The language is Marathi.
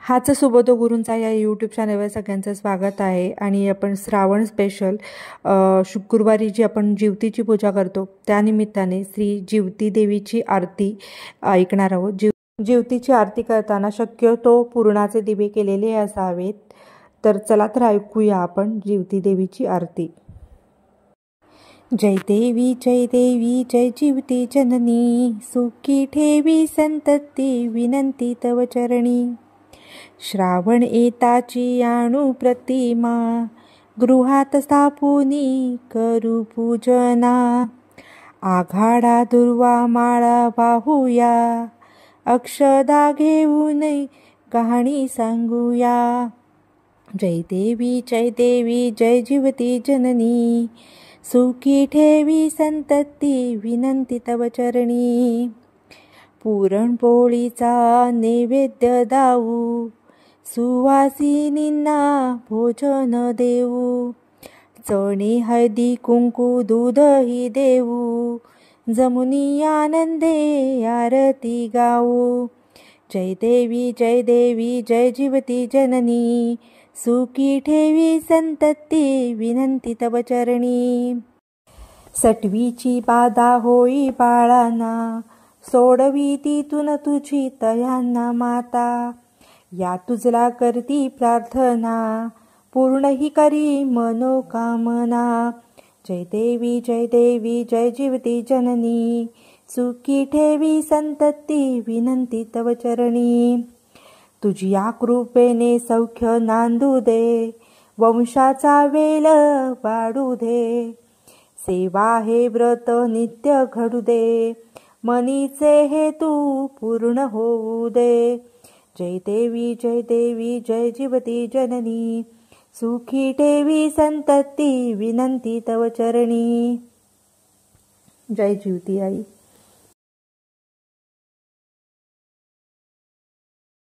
हाच सुबोध गुरूंचा या यूट्यूब चॅनलवर सगळ्यांचं स्वागत आहे. आणि आपण श्रावण स्पेशल शुक्रवारी जी आपण जिवतीची पूजा करतो त्यानिमित्ताने श्री जिवती देवीची आरती ऐकणार आहोत. जिवतीची आरती करताना शक्यतो पुरणाचे दिवे केलेले असावेत. तर चला तर ऐकूया आपण जिवती देवीची आरती. जय देवी जय जिवती जननी, सुखी ठेवी संतती विनंती तव चरणी. श्रावण येताची आणू प्रतिमा, गृहात स्थापुनी करू पूजना. आघाडा दुर्वा माळा वाहूया, अक्षदा घेऊन कहाणी सांगूया. जय देवी जय जिवती जननी, सुखी ठेवी संतती विनंती तव चरणी. पुरणपोळीचा नैवेद्य दाऊ, सुवासिनींना भोजन देऊ. चणे हळदी कुंकू दूधही देऊ, जमुनी आनंदे आरती गाऊ. जय देवी जय जिवती जननी, सुखी ठेवी संतती विनंती तव चरणी. सटवीची बाधा होई बाळांना, सोडवी तिथून तुझी तयांना माता. या तुझला करती प्रार्थना, पूर्ण ही करी मनोकामना. जय देवी जय जिवती जननी, सुखी ठेवी संतती विनंती तव चरणी. तुझ्या कृपेने सौख्य नांदू दे, वंशाचा वेल वाढू दे. सेवा हे व्रत नित्य घडू दे, मनीचे हेतू पूर्ण होऊ दे. जय देवी जय जिवती जननी, सुखी ठेवी संतती विनंती तव चरणी. जय जिवती आई.